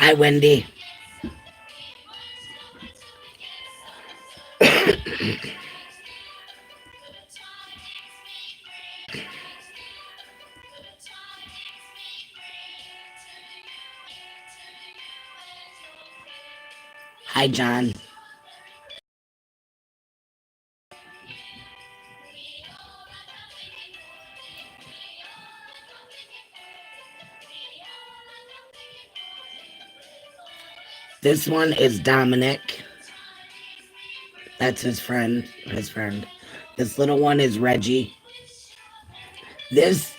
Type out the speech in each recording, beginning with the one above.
Hi, Wendy. Hi, John. This one is Dominic. That's his friend. His friend. This little one is Reggie. This,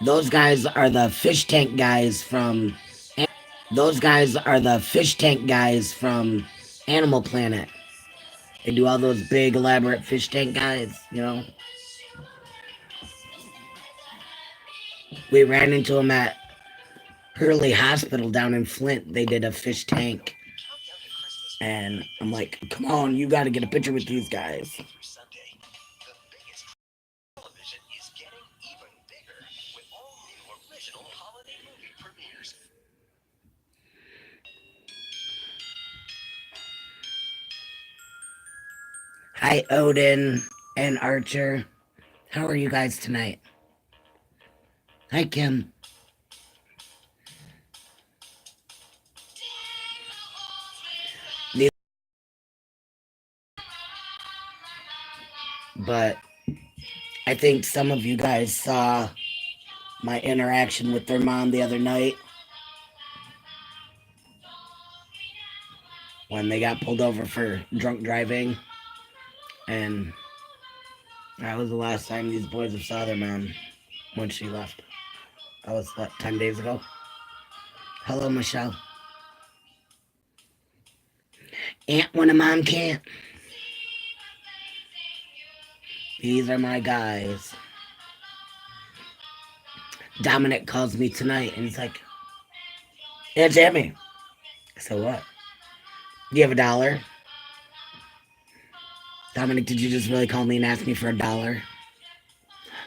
those guys are the fish tank guys from. Those guys are the fish tank guys from Animal Planet. They do all those big elaborate fish tank guys. We ran into them at Hurley Hospital down in Flint. They did a fish tank, and I'm like, come on, you got to get a picture with these guys. Hi, Odin and Archer. How are you guys tonight? Hi, Kim. But I think some of you guys saw my interaction with their mom the other night when they got pulled over for drunk driving. And that was the last time these boys have saw their mom when she left. That was, what, 10 days ago? Hello, Michelle. Aunt when a mom can't. These are my guys. Dominic calls me tonight and he's like, "Yeah, Jamie." I said, "What? Do you have $1?" Dominic, did you just really call me and ask me for $1?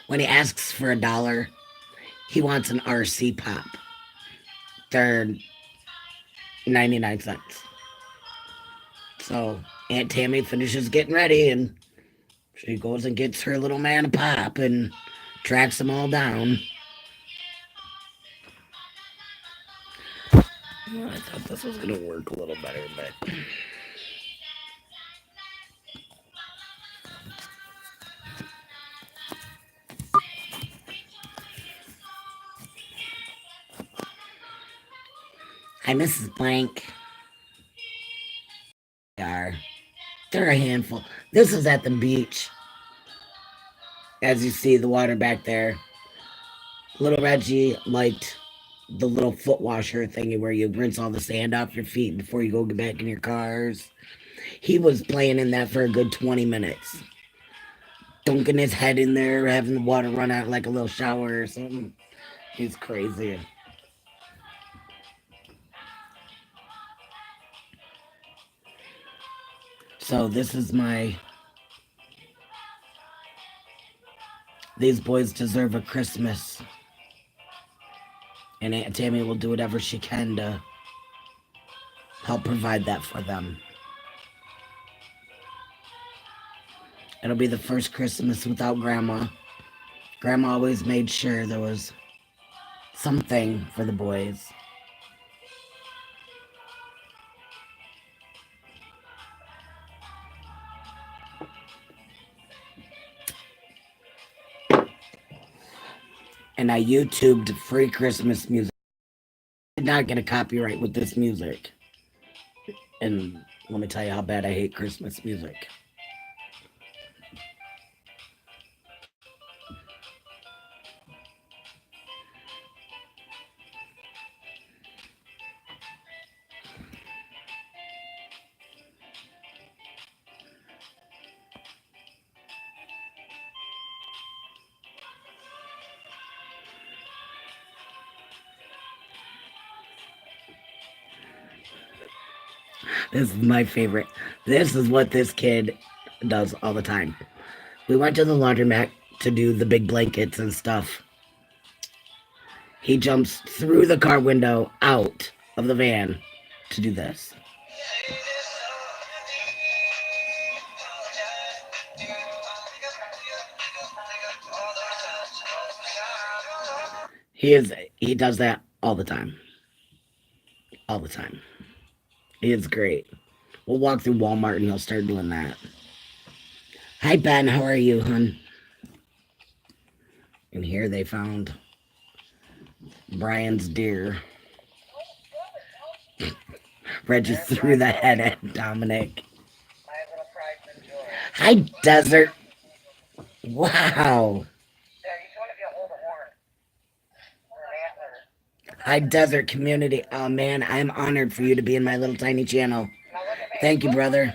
When he asks for $1, he wants an RC pop. They're 99 cents. So Aunt Tammy finishes getting ready and she goes and gets her little man a pop and tracks them all down. Well, I thought this was going to work a little better, but hi, Mrs. Blank. They are. They're a handful. This is at the beach. As you see, the water back there. Little Reggie liked the little foot washer thingy where you rinse all the sand off your feet before you go get back in your cars. He was playing in that for a good 20 minutes. Dunking his head in there, having the water run out like a little shower or something. He's crazy. So this is my. These boys deserve a Christmas. And Aunt Tammy will do whatever she can to help provide that for them. It'll be the first Christmas without Grandma. Grandma always made sure there was something for the boys. And I YouTubed free Christmas music. I did not get a copyright with this music. And let me tell you how bad I hate Christmas music. This is my favorite. This is what this kid does all the time. We went to the laundromat to do the big blankets and stuff. He jumps through the car window out of the van to do this. He does that all the time. All the time. He is great. We'll walk through Walmart and he'll start doing that. Hi Ben, how are you, hun? And here they found Brian's deer. Reggie threw the head at Dominic. Hi, Desert. Wow. Hi, Desert Community. Oh, man, I am honored for you to be in my little tiny channel. Thank you, brother.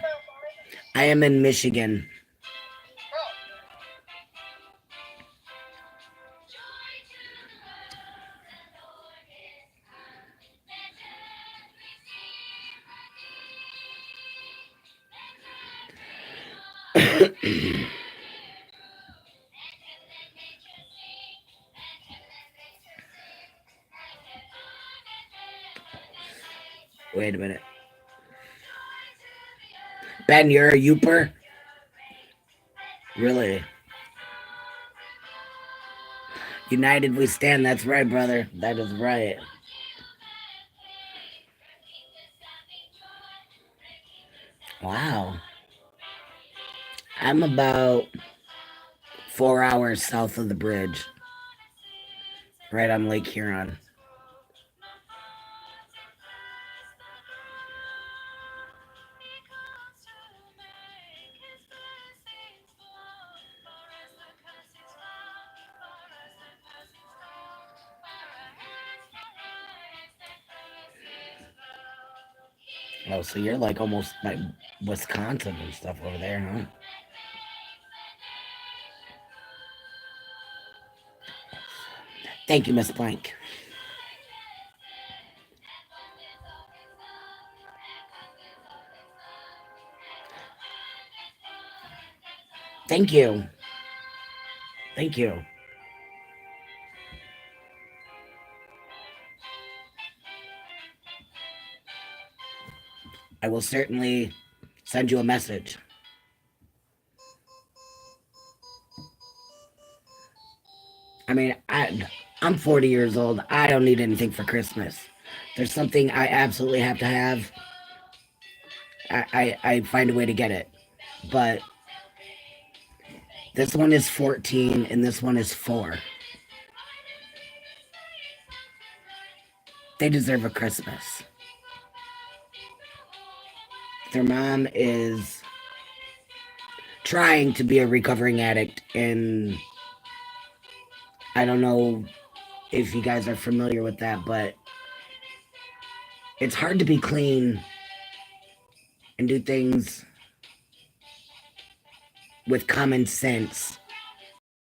I am in Michigan. Wait a minute. Ben, you're a Youper? Really? United we stand. That's right, brother. That is right. Wow. I'm about 4 hours south of the bridge, right on Lake Huron. Oh, so you're like almost like Wisconsin and stuff over there, huh? Thank you, Miss Blank. Thank you. Thank you. I will certainly send you a message. I mean, I'm 40 years old. I don't need anything for Christmas. There's something I absolutely have to have. I find a way to get it. But this one is 14 and this one is 4. They deserve a Christmas. Their mom is trying to be a recovering addict, and I don't know if you guys are familiar with that, but it's hard to be clean and do things with common sense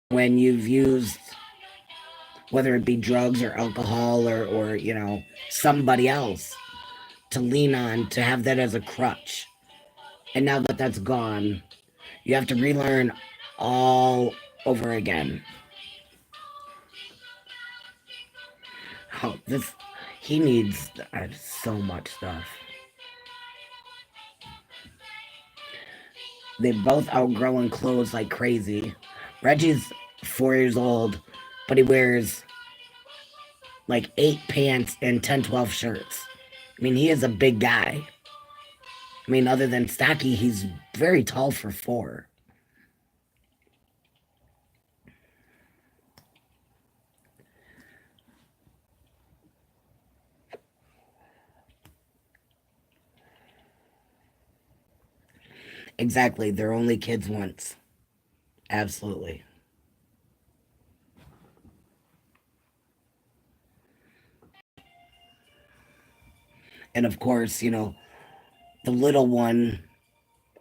when you've used, whether it be drugs or alcohol or somebody else to lean on, to have that as a crutch. And now that that's gone, you have to relearn all over again. Oh, he needs so much stuff. They both outgrowing clothes like crazy. Reggie's 4 years old, but he wears like 8 pants and 10, 12 shirts. I mean, he is a big guy. I mean, other than stocky, he's very tall for 4. Exactly. They're only kids once. Absolutely. And of course, the little one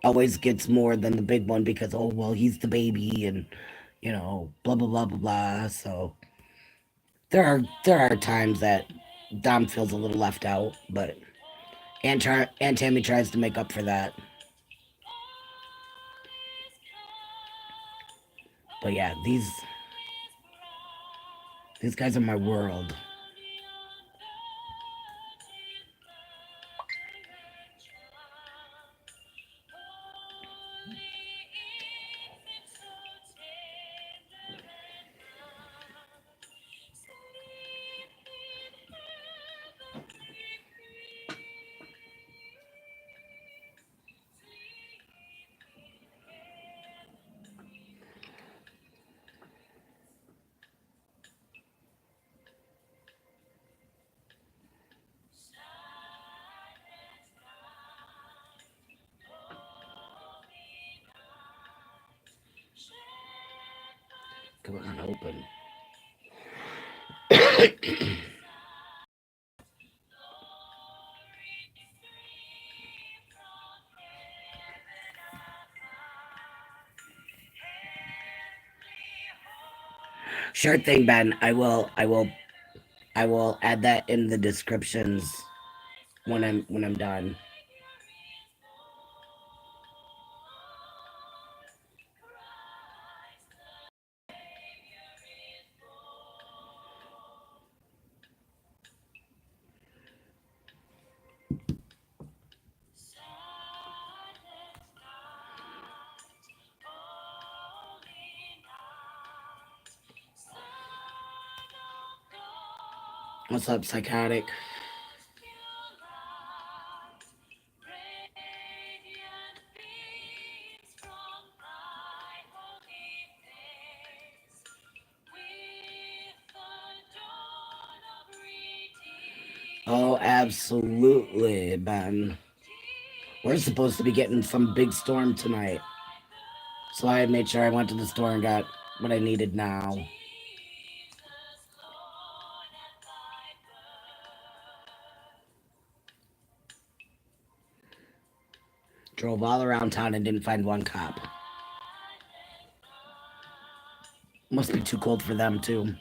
always gets more than the big one because, oh, well, he's the baby and, blah, blah, blah, blah, blah. So there are times that Dom feels a little left out, but Aunt Tammy tries to make up for that. But yeah, these guys are my world. Come on, open. Sure thing, Ben. I will add that in the descriptions when I'm done. What's up, psychotic? Oh, absolutely, Ben. We're supposed to be getting some big storm tonight. So I made sure I went to the store and got what I needed now. Drove all around town and didn't find one cop. Must be too cold for them, too.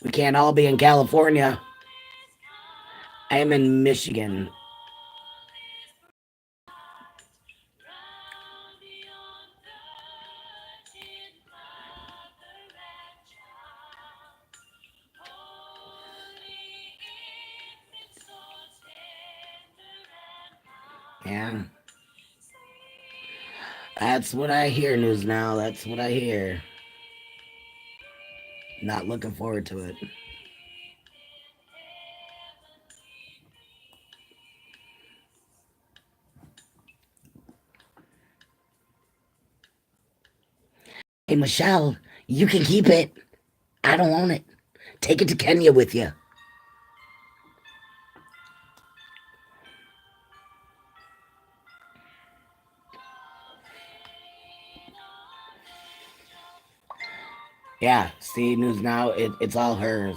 We can't all be in California. I am in Michigan. Yeah. That's what I hear, News Now. That's what I hear. Not looking forward to it. Hey, Michelle, you can keep it. I don't want it. Take it to Kenya with you. Yeah, see, News Now, it's all hers.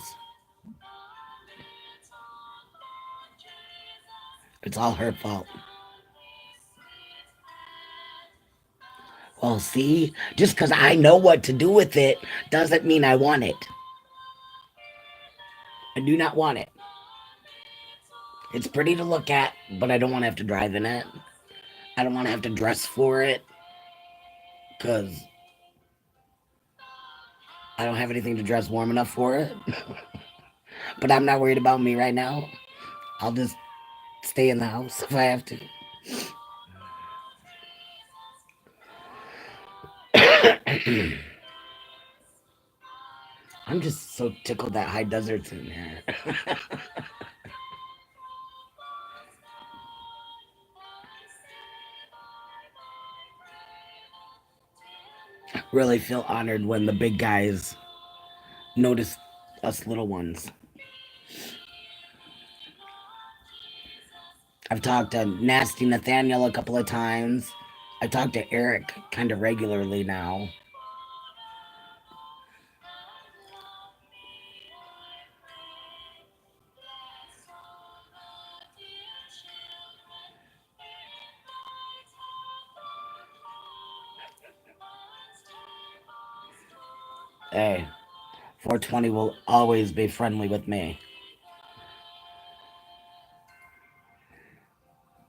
It's all her fault. Well, see, just because I know what to do with it doesn't mean I want it. I do not want it. It's pretty to look at, but I don't want to have to drive in it. I don't want to have to dress for it because I don't have anything to dress warm enough for it. But I'm not worried about me right now. I'll just stay in the house if I have to. I'm just so tickled that high desert's in here. Really feel honored when the big guys notice us little ones. I've talked to Nasty Nathaniel a couple of times. I talk to Eric kind of regularly now. Hey, 420 will always be friendly with me.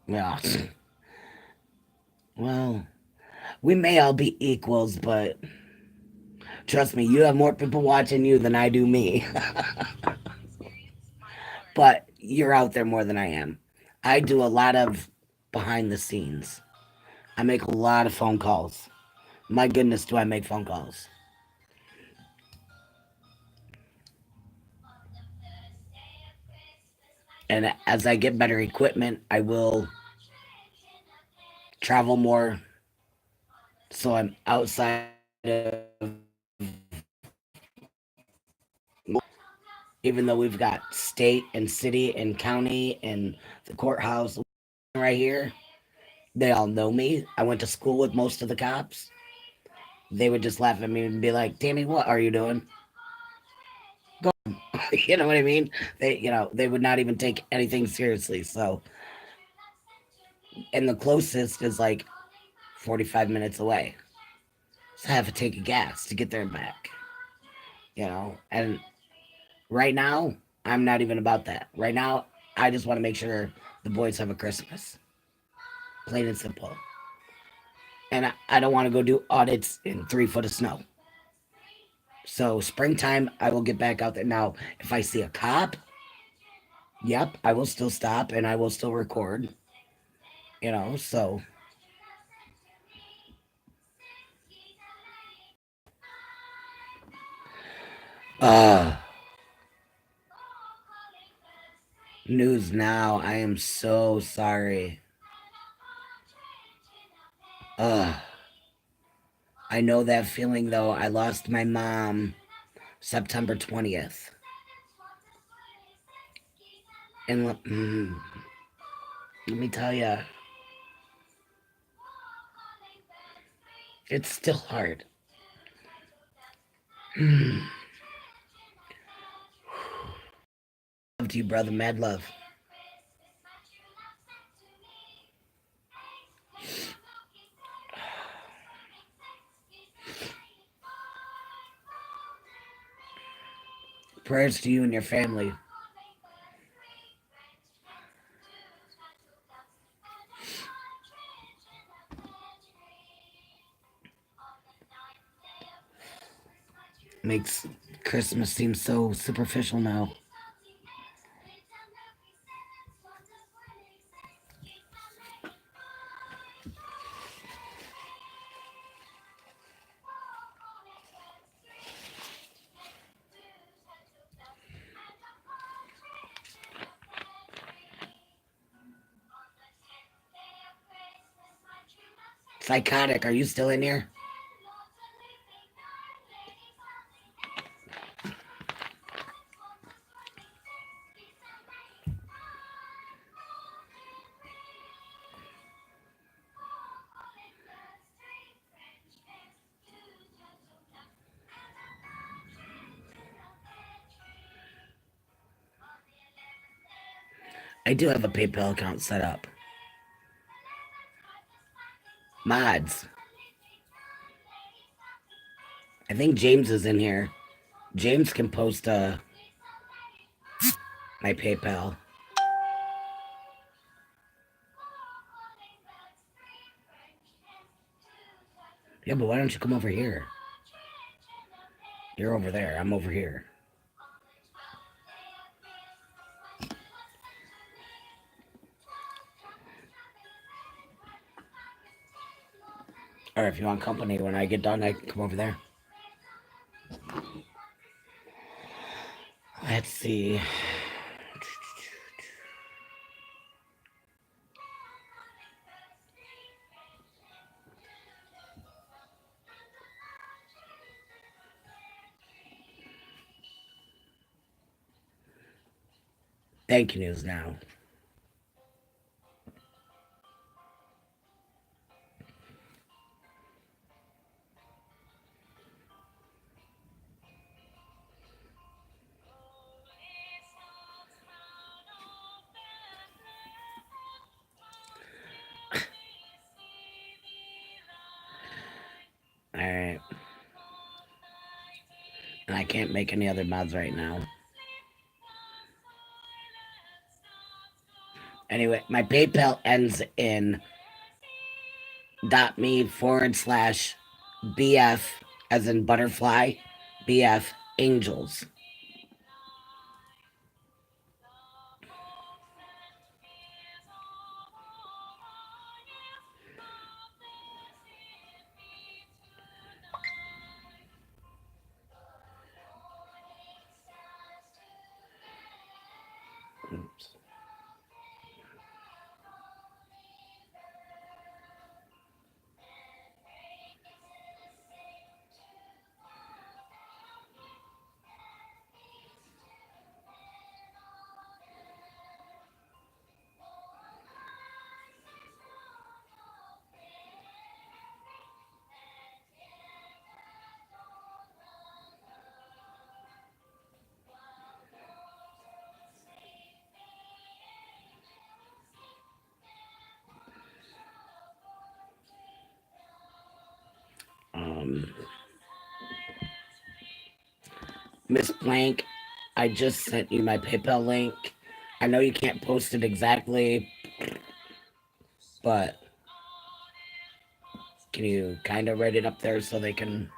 Yeah. Well, we may all be equals, but trust me, you have more people watching you than I do me. But you're out there more than I am. I do a lot of behind the scenes. I make a lot of phone calls. My goodness, do I make phone calls? And as I get better equipment, I will travel more. So I'm outside of, even though we've got state and city and county and the courthouse right here, they all know me. I went to school with most of the cops. they would just laugh at me and be like, Tammy, what are you doing? Go. You know what I mean? They would not even take anything seriously. So, and the closest is like 45 minutes away. So I have to take a gas to get there and back, and right now, I'm not even about that. Right now, I just want to make sure the boys have a Christmas. Plain and simple. And I don't want to go do audits in 3 foot of snow. So springtime, I will get back out there. Now, if I see a cop, yep, I will still stop and I will still record. So uh news now. I am so sorry. Uh I know that feeling though. I lost my mom September 20th. And let me tell you, it's still hard. Love to you, brother. Mad love. Prayers to you and your family. Makes Christmas seem so superficial now. Psychotic, are you still in here? I do have a PayPal account set up. Mods. I think James is in here. James can post my PayPal. Yeah, but why don't you come over here? You're over there. I'm over here. Or if you want company when I get done, I can come over there. Let's see. Thank you, News Now. All right. And I can't make any other mods right now. Anyway, my PayPal ends in .me/BF as in butterfly, BF angels. Oops. Miss Blank, I just sent you my PayPal link. I know you can't post it exactly, but can you kind of write it up there so they can?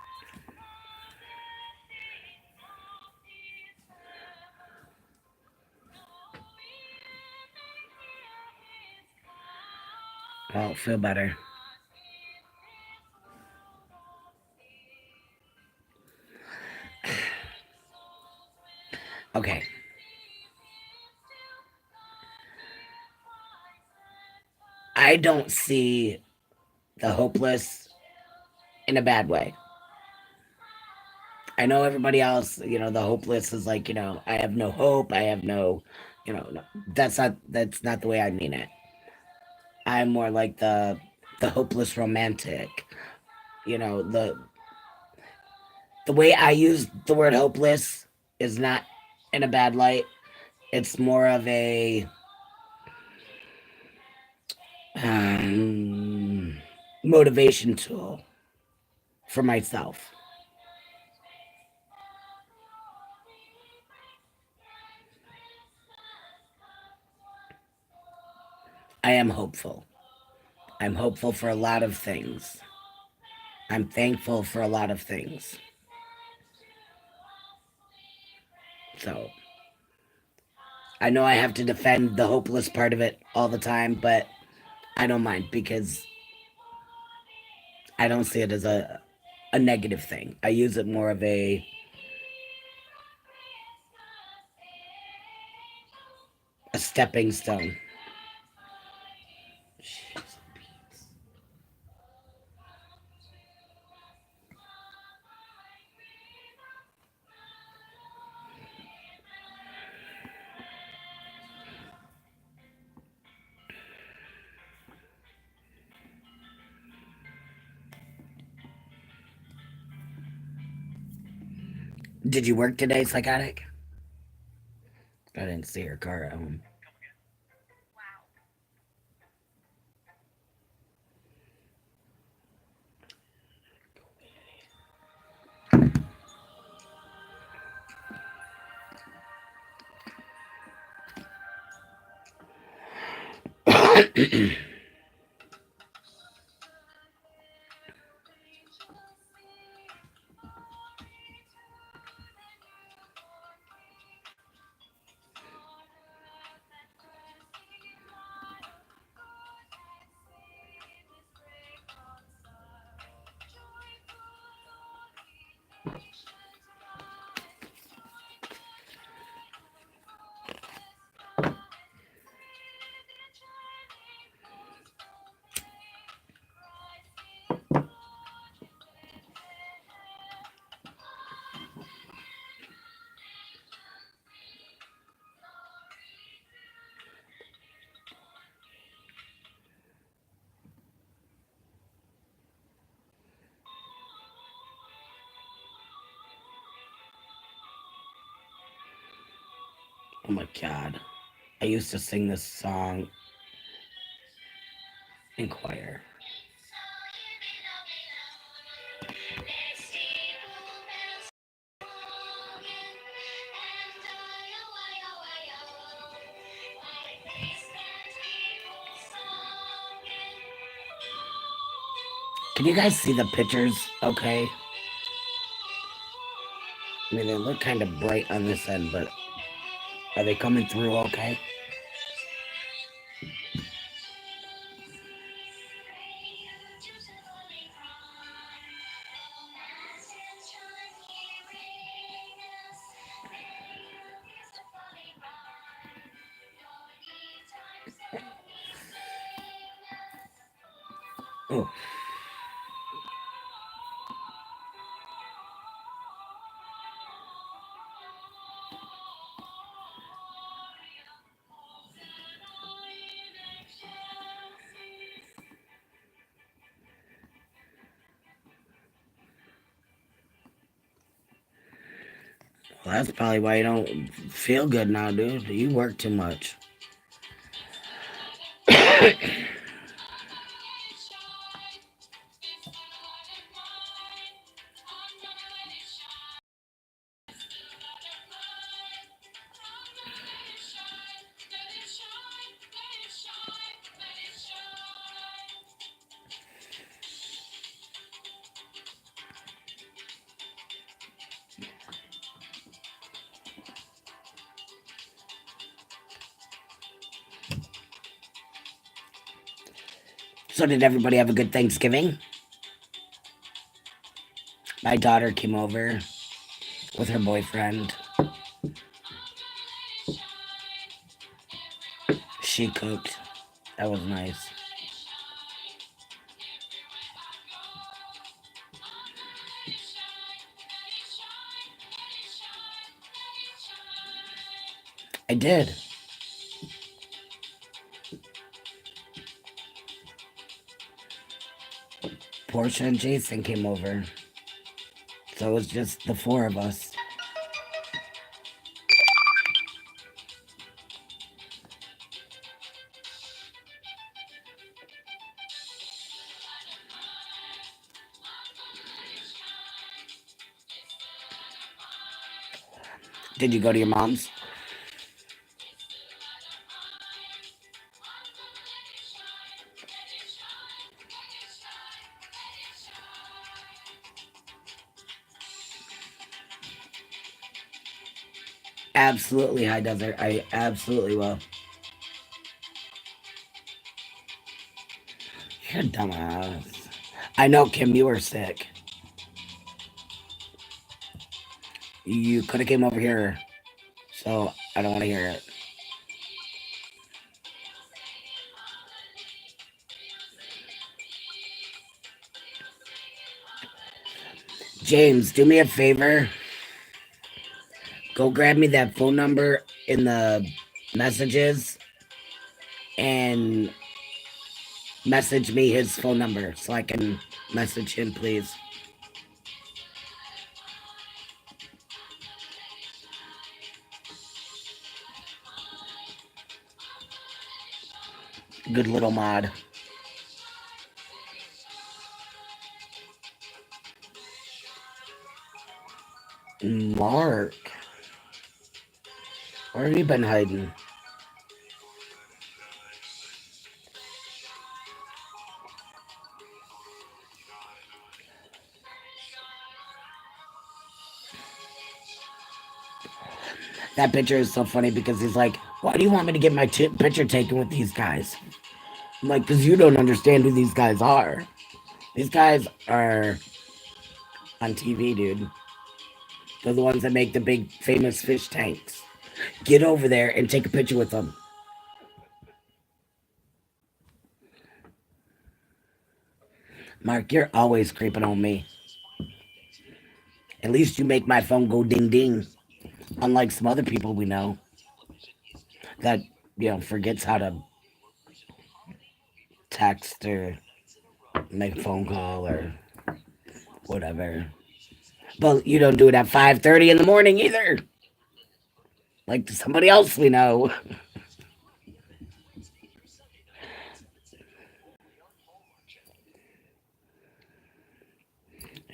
Well, feel better. Okay. I don't see the hopeless in a bad way. I know everybody else, the hopeless is like, I have no hope. I have no, no, that's not the way I mean it. I'm more like the hopeless romantic. The way I use the word hopeless is not in a bad light. It's more of a um, motivation tool for myself. I am hopeful. I'm hopeful for a lot of things. I'm thankful for a lot of things. So I know I have to defend the hopeless part of it all the time, but I don't mind because I don't see it as a negative thing. I use it more of a stepping stone. Did you work today, psychotic? I didn't see her car at home. Oh my god. I used to sing this song in choir. Can you guys see the pictures okay? I mean, they look kind of bright on this end, but are they coming through okay? Oh, well, that's probably why you don't feel good now, dude. You work too much. So did everybody have a good Thanksgiving? My daughter came over with her boyfriend. She cooked. That was nice. I did. Portia and Jason came over. So it was just the four of us. Did you go to your mom's? Absolutely, High Desert. I absolutely will. You're a dumbass. I know, Kim, you were sick. You could have came over here, so I don't want to hear it. James, do me a favor. Go grab me that phone number in the messages and message me his phone number so I can message him, please. Good little mod. Mark. Where have you been hiding? That picture is so funny because he's like, why do you want me to get my picture taken with these guys? I'm like, because you don't understand who these guys are. These guys are on TV, dude. They're the ones that make the big famous fish tanks. Get over there and take a picture with them. Mark, you're always creeping on me. At least you make my phone go ding ding. Unlike some other people we know that, forgets how to text or make a phone call or whatever. But you don't do it at 5:30 in the morning either. Like somebody else we know.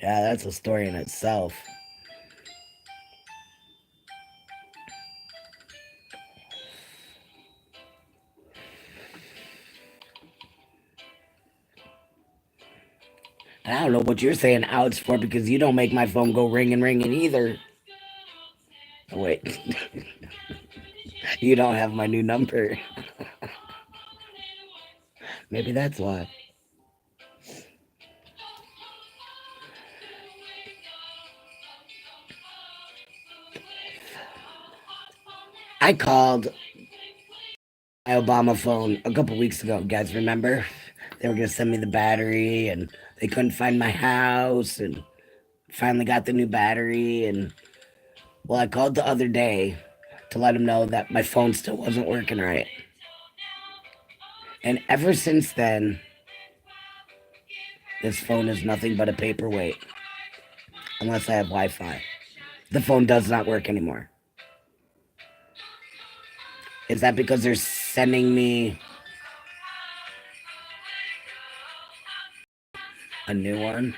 Yeah, that's a story in itself. And I don't know what you're saying ouch for because you don't make my phone go ringing either. Wait, you don't have my new number. Maybe that's why. I called my Obama phone a couple weeks ago, guys. Remember? They were gonna send me the battery, and they couldn't find my house, and finally got the new battery. And well, I called the other day to let them know that my phone still wasn't working right. And ever since then, this phone is nothing but a paperweight, unless I have Wi-Fi. The phone does not work anymore. Is that because they're sending me a new one?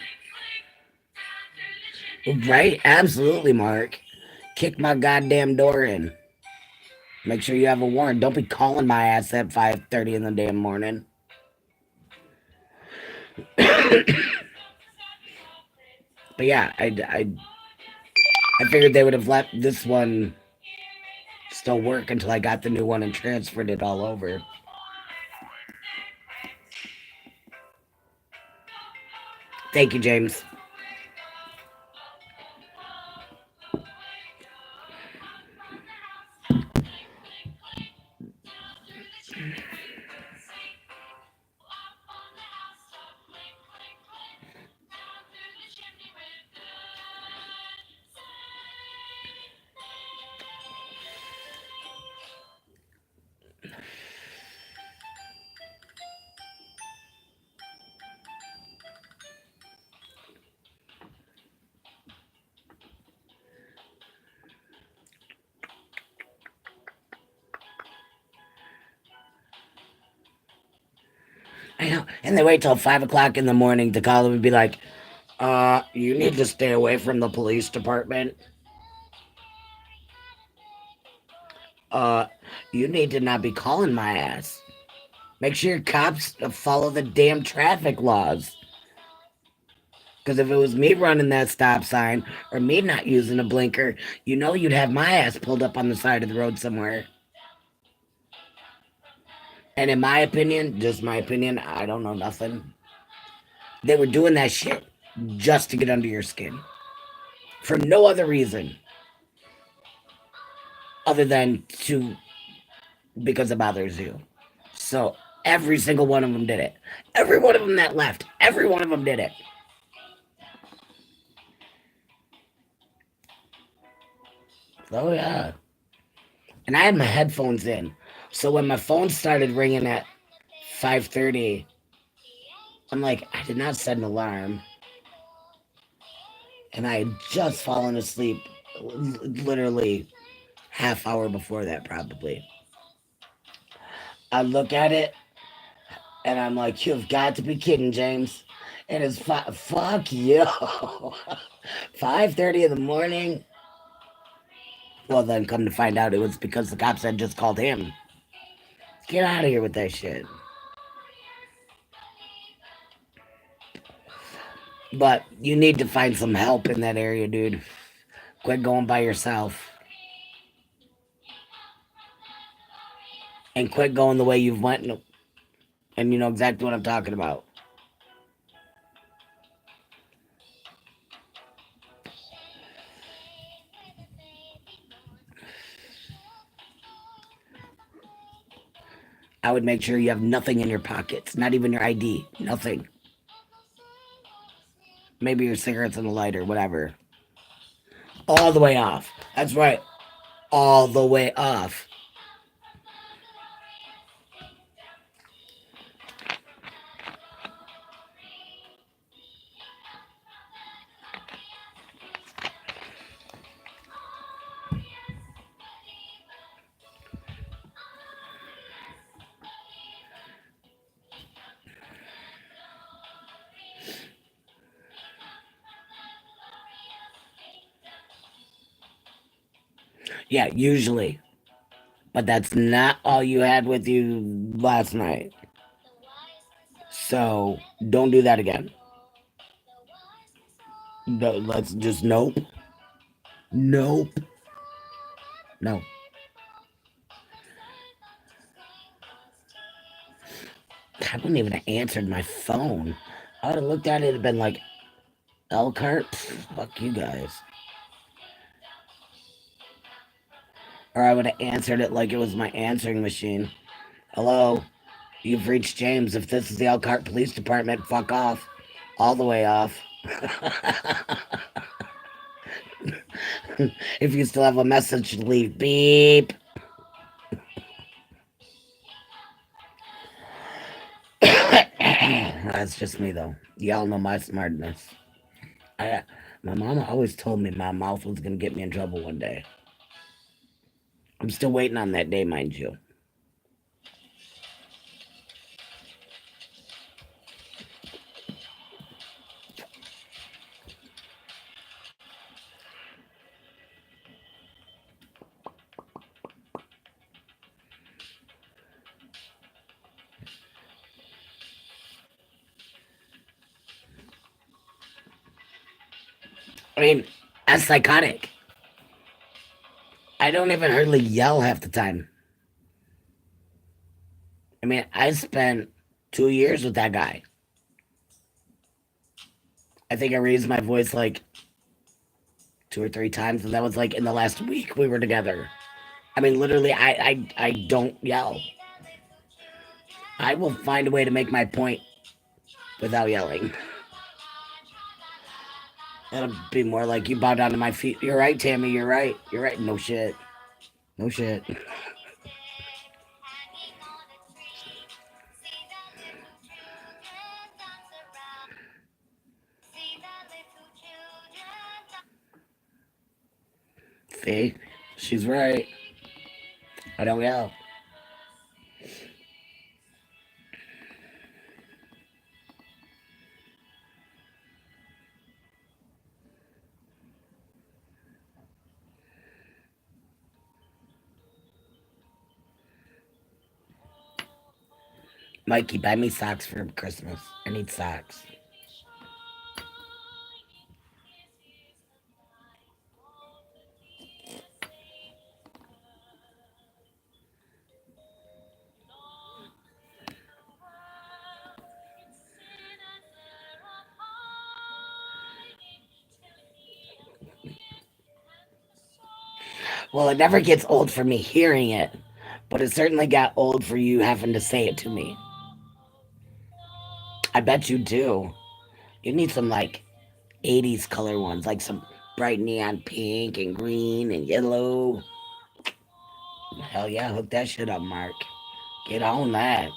Right? Absolutely, Mark. Kick my goddamn door in. Make sure you have a warrant. Don't be calling my ass at 5:30 in the damn morning. But yeah, I figured they would have let this one still work until I got the new one and transferred it all over. Thank you, James. I know. And they wait till 5 o'clock in the morning to call them and be like, you need to stay away from the police department. Uh, you need to not be calling my ass. Make sure your cops follow the damn traffic laws. Because if it was me running that stop sign or me not using a blinker, you know you'd have my ass pulled up on the side of the road somewhere. And in my opinion, just my opinion, I don't know nothing. They were doing that shit just to get under your skin. For no other reason other than to because it bothers you. So every single one of them did it. Every one of them that left, every one of them did it. Oh yeah. And I had my headphones in. So when my phone started ringing at 5:30, I'm like, I did not set an alarm. And I had just fallen asleep literally half hour before that probably. I look at it and I'm like, you've got to be kidding, James. And it's fuck you. 5:30 in the morning. Well, then come to find out it was because the cops had just called him. Get out of here with that shit. But you need to find some help in that area, dude. Quit going by yourself. And quit going the way you've went. And you know exactly what I'm talking about. I would make sure you have nothing in your pockets, not even your ID, nothing. Maybe your cigarettes and a lighter, whatever. All the way off. That's right. All the way off. Yeah, usually. But that's not all you had with you last night. So don't do that again. No, let's just nope. Nope. No. I wouldn't even have answered my phone. I would have looked at it and been like, Elkhart? Fuck you guys. Or I would have answered it like it was my answering machine. Hello, you've reached James. If this is the Elkhart Police Department, fuck off. All the way off. If you still have a message to leave, beep. That's just me, though. Y'all know my smartness. I, my mama always told me my mouth was going to get me in trouble one day. I'm still waiting on that day, mind you. I mean, I'm psychotic. I don't even hardly yell half the time. I mean, I spent 2 years with that guy. I think I raised my voice like 2 or 3 times, and that was like in the last week we were together. I mean, literally, I don't yell. I will find a way to make my point without yelling. It'll be more like you bow down to my feet. You're right, Tammy. You're right. You're right. No shit. No shit. See, she's right. I don't yell. Mikey, buy me socks for Christmas. I need socks. Well, it never gets old for me hearing it, but it certainly got old for you having to say it to me. I bet you do. You need some like 80s color ones, like some bright neon pink and green and yellow. Hell yeah, hook that shit up, Mark. Get on that.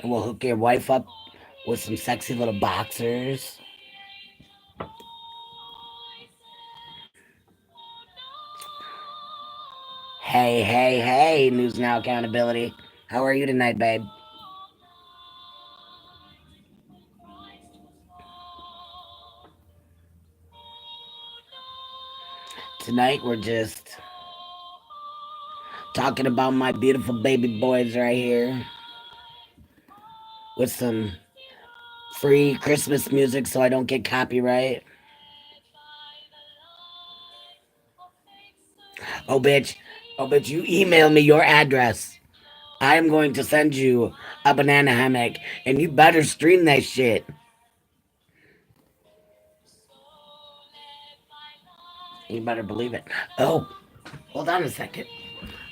And we'll hook your wife up with some sexy little boxers. Hey, hey, hey, News Now Accountability. How are you tonight, babe? Tonight we're just talking about my beautiful baby boys right here with some free Christmas music so I don't get copyright. Oh, bitch. Oh, bitch, you email me your address. I am going to send you a banana hammock, and you better stream that shit. You better believe it. Oh, hold on a second.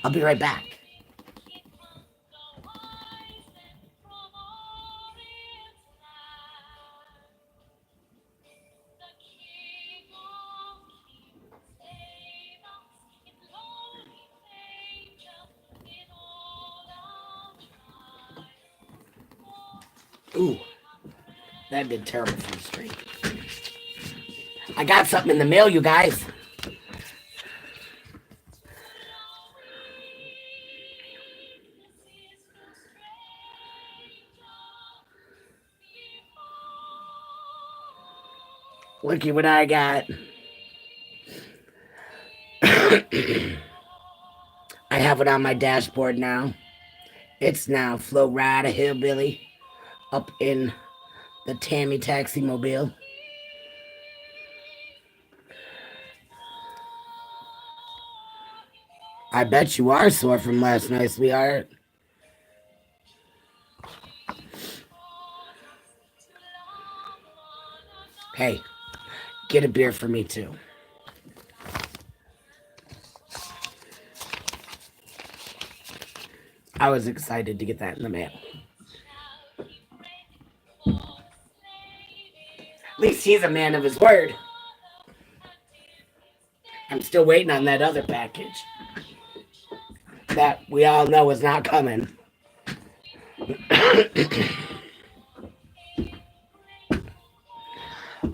I'll be right back. Ooh, that did terrible for the stream. I got something in the mail, you guys. Looky what I got. I have it on my dashboard now. It's now Flow Ride a Hillbilly up in the Tammy Taxi Mobile. I bet you are sore from last night, sweetheart. Hey, get a beer for me too. I was excited to get that in the mail. At least he's a man of his word. I'm still waiting on that other package that we all know is not coming.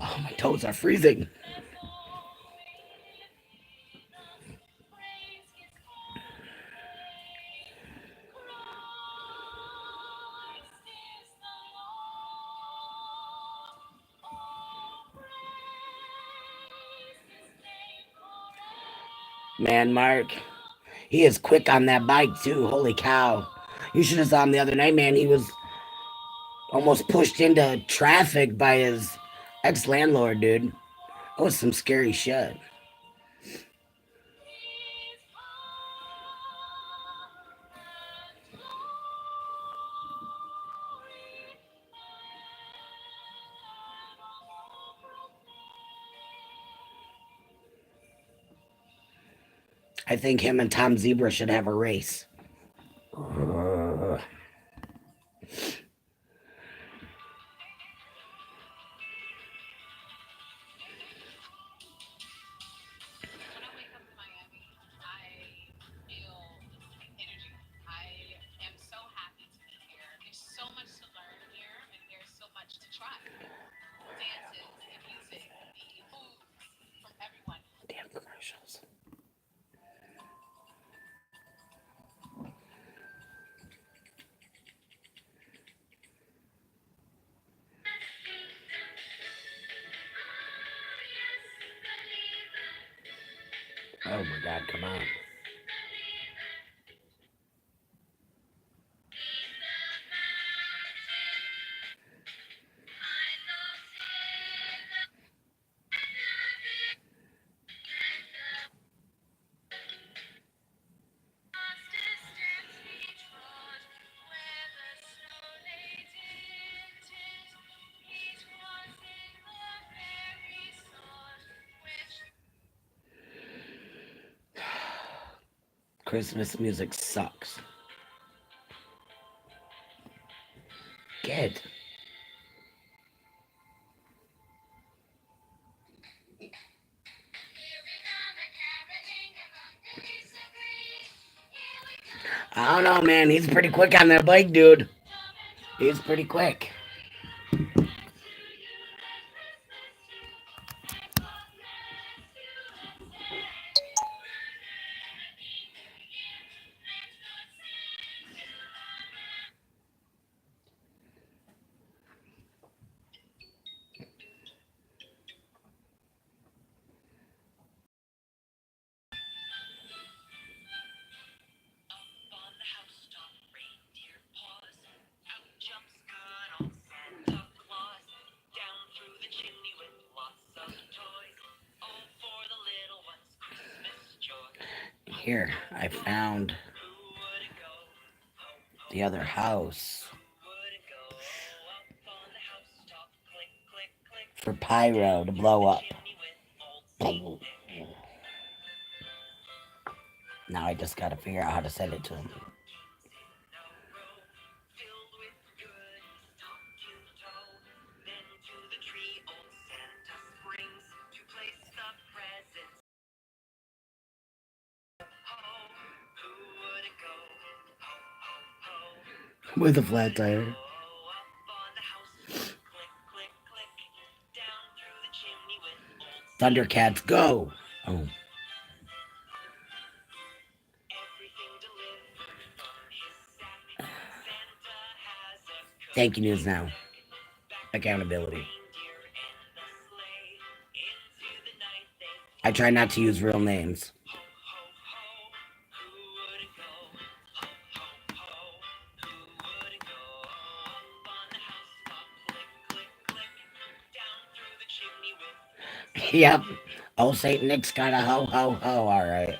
Oh, my toes are freezing. Man, Mark, he is quick on that bike too. Holy cow. You should have saw him the other night, man. He was almost pushed into traffic by his ex landlord, dude. That was some scary shit. I think him and Tom Zebra should have a race. Damn commercials. Oh my God, come on. Christmas music sucks. Good. I don't know, man. He's pretty quick on that bike, dude. He's pretty quick. Here, I found the other house for pyro to blow up. Now I just gotta figure out how to send it to him. With a flat tire. Thundercats, go! Oh. Thank you, News Now. Accountability. I try not to use real names. Yep. Old Saint Nick's got a ho ho ho, alright.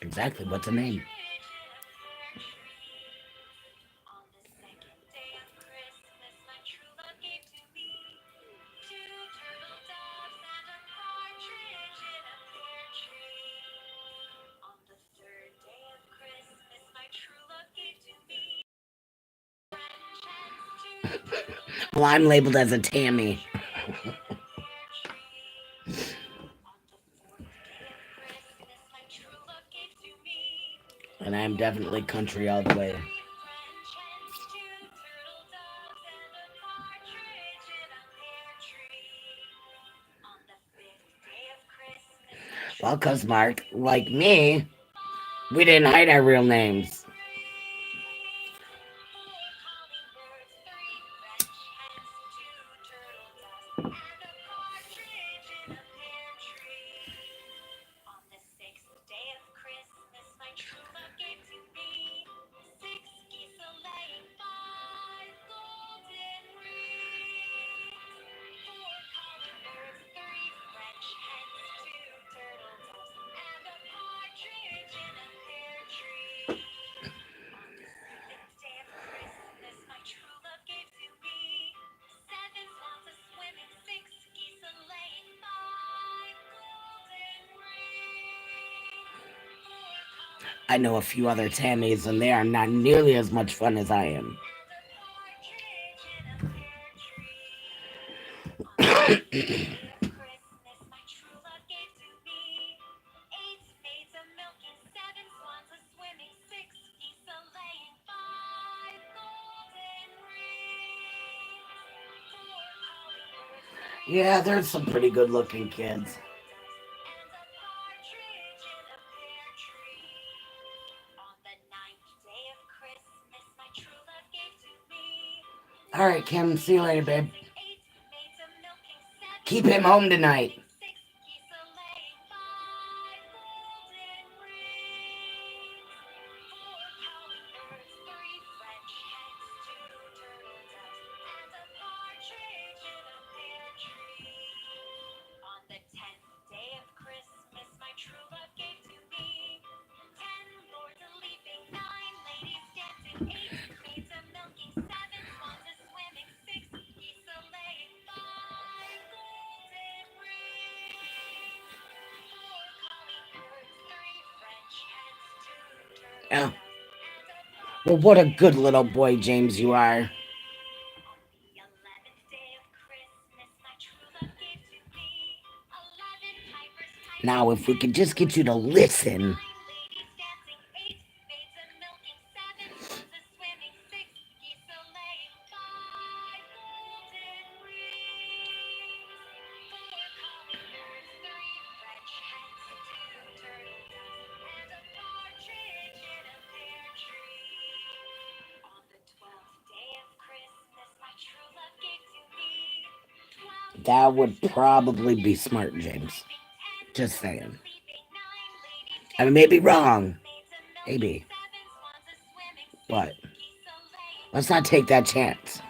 Exactly, what's the name? Well, I'm labeled as a Tammy. And I'm definitely country all the way. Well, because Mark, like me, we didn't hide our real names. I know a few other Tammys, and they are not nearly as much fun as I am. Yeah, there's some pretty good looking kids. All right, Kim, see you later, babe. Keep him home tonight. Yeah. Well, what a good little boy, James, you are. Now, if we could just get you to listen. That would probably be smart, James. Just saying. I may be wrong. Maybe. But let's not take that chance.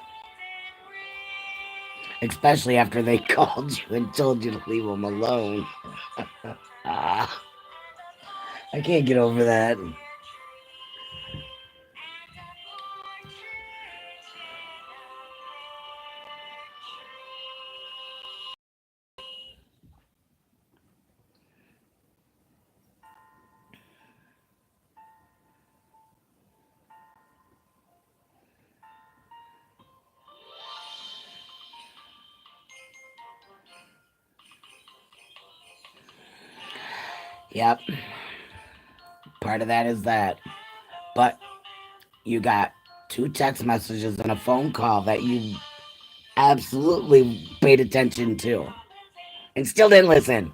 Especially after they called you and told you to leave them alone. Ah, I can't get over that. Yep. Part of that is that. But you got two text messages and a phone call that you absolutely paid attention to and still didn't listen.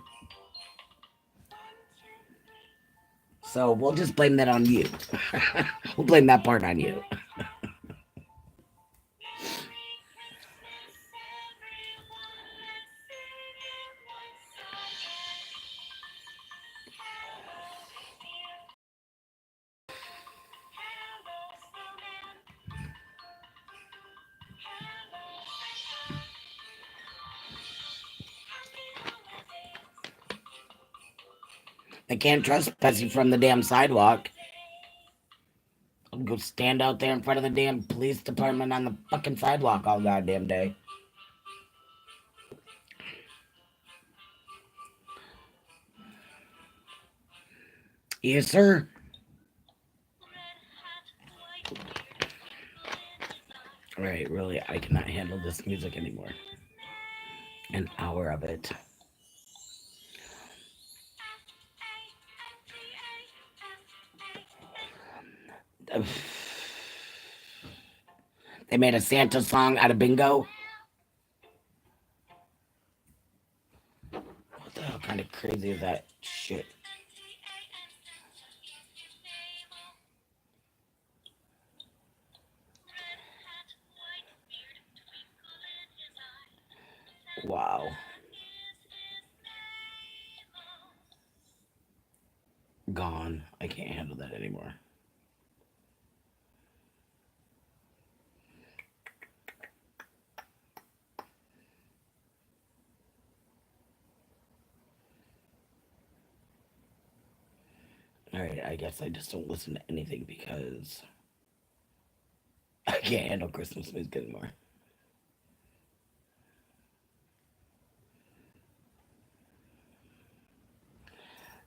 So we'll just blame that on you. We'll blame that part on you. I can't trespass you from the damn sidewalk. I'll go stand out there in front of the damn police department on the fucking sidewalk all goddamn day. Yes, sir. Right, really, I cannot handle this music anymore. An hour of it. They made a Santa song out of bingo. What the hell kind of crazy is that shit? Wow. Gone. I can't handle that anymore. Alright, I guess I just don't listen to anything because I can't handle Christmas music anymore.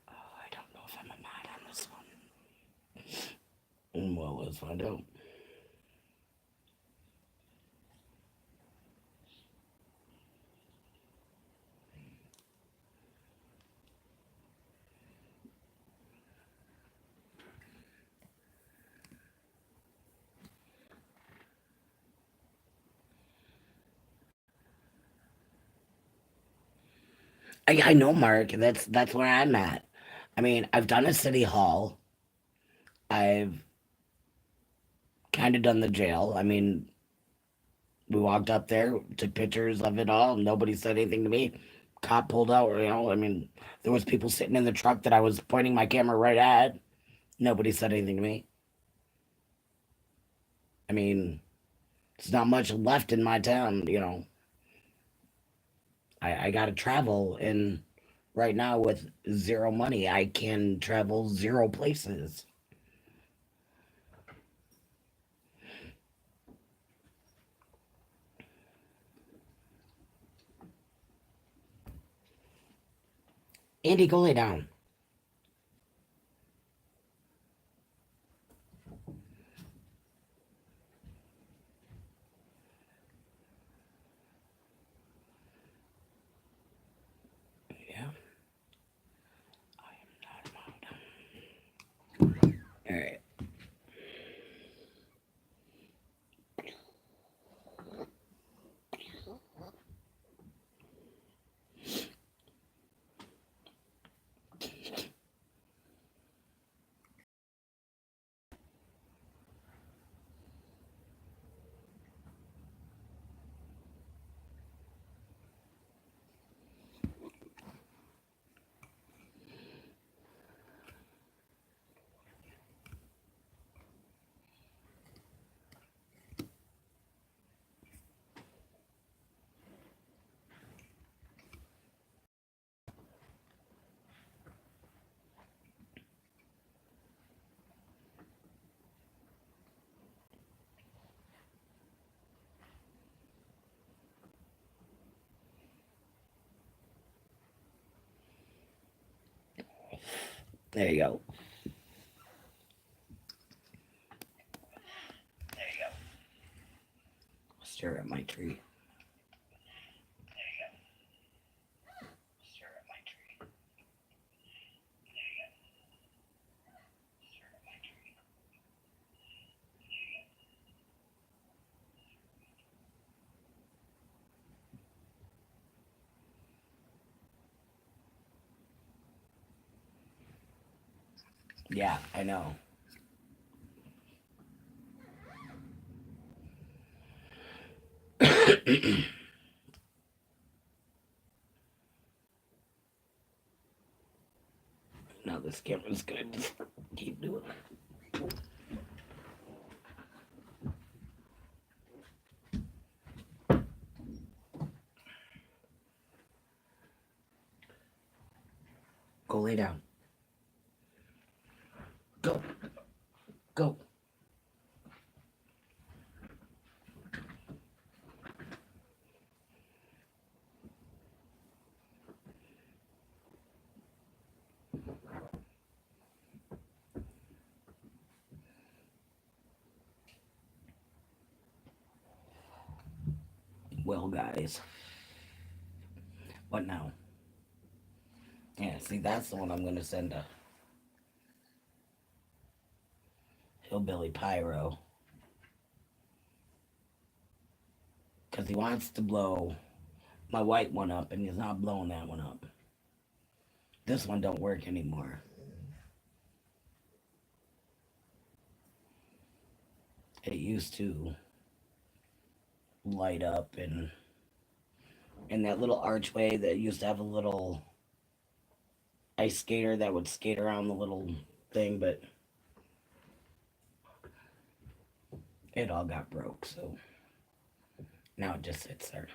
Oh, I don't know if I'm a mod on this one. Well, let's find out. I know, Mark. That's where I'm at. I mean, I've done a city hall. I've kind of done the jail. I mean, we walked up there, took pictures of it all. Nobody said anything to me. Cop pulled out. I mean, there was people sitting in the truck that I was pointing my camera right at. Nobody said anything to me. I mean, there's not much left in my town. I got to travel, and right now with zero money, I can travel zero places. Andy, go lay down. Yeah, I am not allowed. All right. There you go. Stare at my tree. Yeah, I know. Now this camera's gonna just keep doing it. Go lay down. Go. Go. Well, guys, what now? Yeah, see, that's the one I'm gonna send to Hillbilly Pyro. Because he wants to blow my white one up, and he's not blowing that one up. This one don't work anymore. It used to light up, and in that little archway that used to have a little ice skater that would skate around the little thing, but it all got broke, so now it just sits there.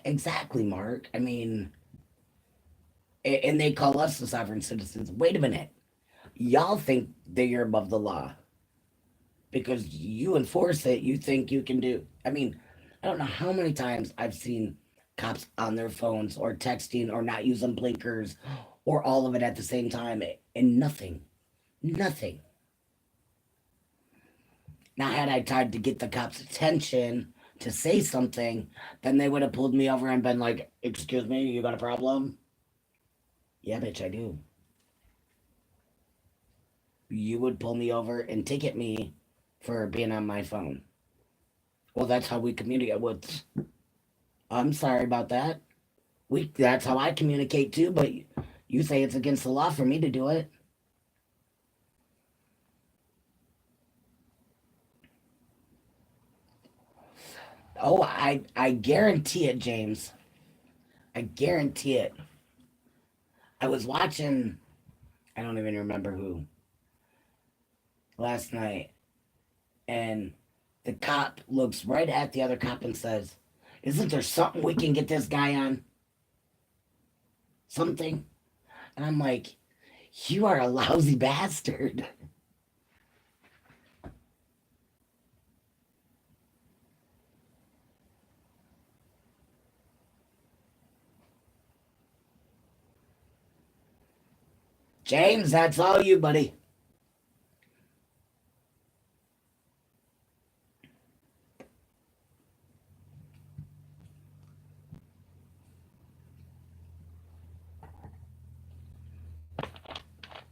Exactly, Mark. I mean, and they call us the sovereign citizens. Wait a minute. Y'all think that you're above the law because you enforce it. You think you can do. I mean, I don't know how many times I've seen cops on their phones or texting or not using blinkers or all of it at the same time and nothing. Nothing. Now, had I tried to get the cops' attention to say something, then they would have pulled me over and been like, "Excuse me, you got a problem?" Yeah, bitch, I do. You would pull me over and ticket me for being on my phone. Well, that's how we communicate with. I'm sorry about that. That's how I communicate too, but you say it's against the law for me to do it. Oh, I guarantee it, James. I guarantee it. I was watching, I don't even remember who, last night, and the cop looks right at the other cop and says, "Isn't there something we can get this guy on? Something?" And I'm like, "You are a lousy bastard." James, that's all you, buddy.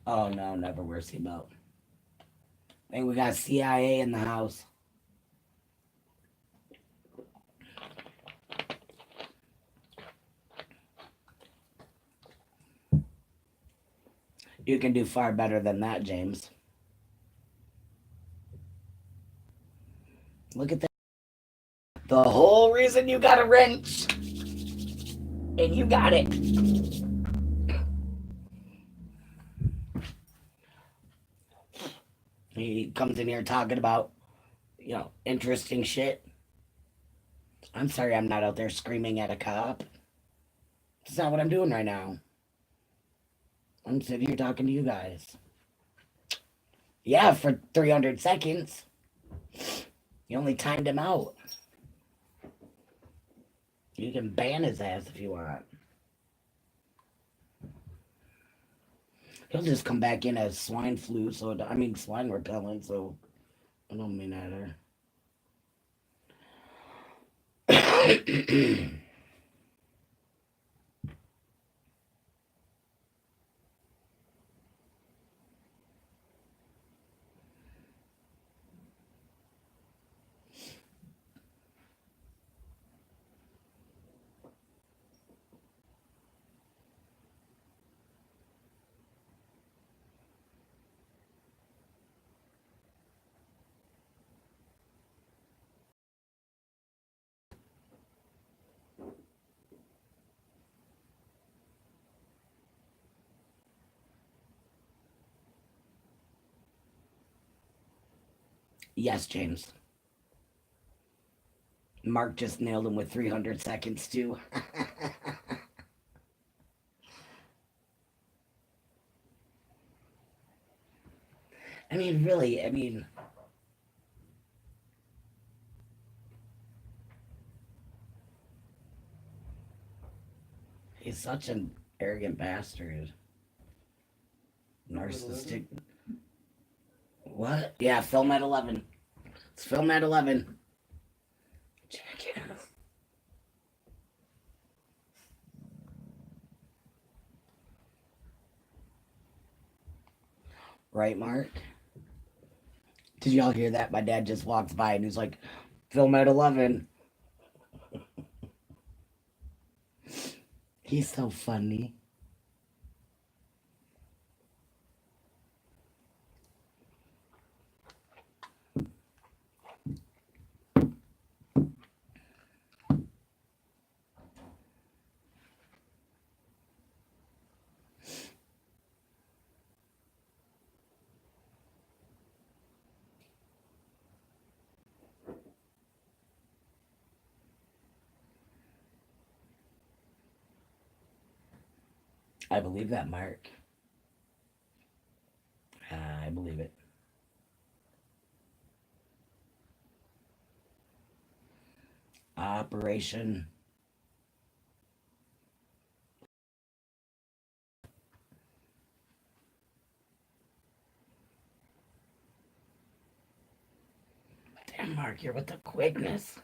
Oh no, never wear seatbelt. Hey, we got CIA in the house. You can do far better than that, James. Look at that. The whole reason you got a wrench, and you got it. He comes in here talking about, interesting shit. I'm sorry I'm not out there screaming at a cop. That's not what I'm doing right now. I'm sitting here talking to you guys. Yeah, for 300 seconds. You only timed him out. You can ban his ass if you want. He'll just come back in as swine flu, I mean swine repellent, so it don't mean either. Yes, James. Mark just nailed him with 300 seconds, too. I mean, really, I mean, he's such an arrogant bastard. Narcissistic. What? Yeah, film at 11. It's film at 11. Jackass. Right, Mark? Did y'all hear that? My dad just walked by and he's like, film at 11. He's so funny. I believe that, Mark. I believe it. Operation. Damn, Mark, you're with the quickness.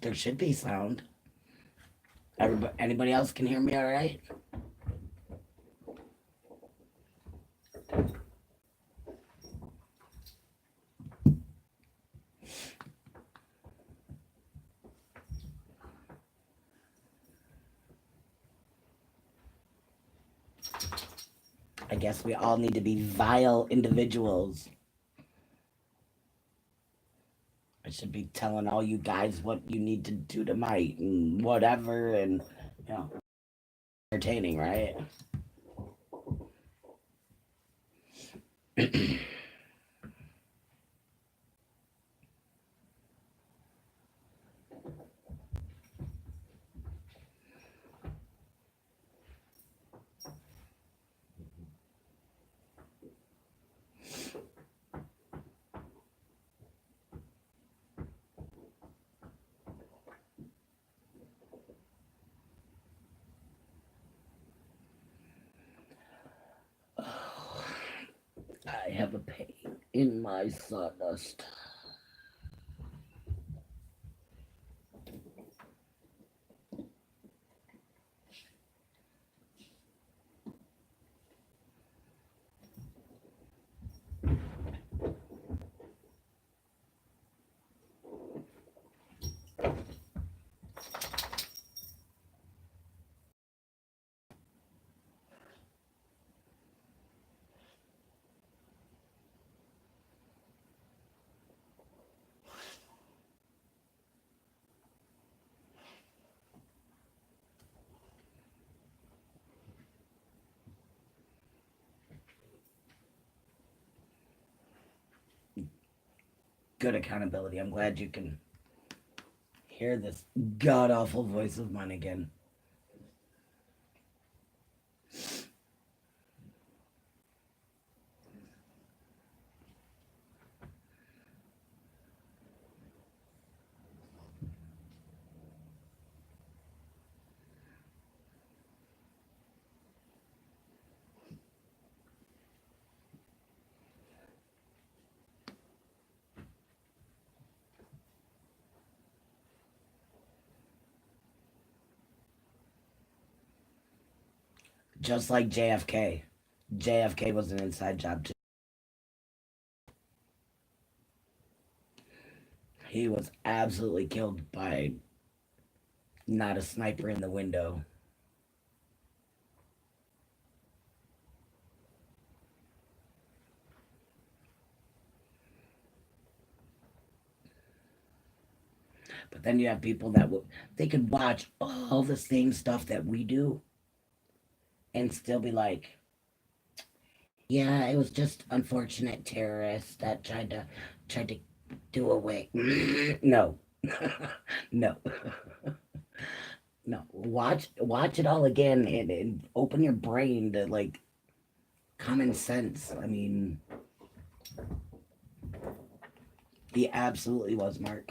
There should be sound. Everybody, anybody else can hear me all right? I guess we all need to be vile individuals. I should be telling all you guys what you need to do tonight and whatever, and you know, entertaining, right? I have a pain in my sawdust. Good accountability. I'm glad you can hear this god awful voice of mine again. Just like JFK. JFK was an inside job too. He was absolutely killed by not a sniper in the window. But then you have people that will, they could watch all the same stuff that we do and still be like, yeah, it was just unfortunate terrorists that tried to do away. No. No. No. Watch it all again and open your brain to like common sense. I mean, he absolutely was, Mark.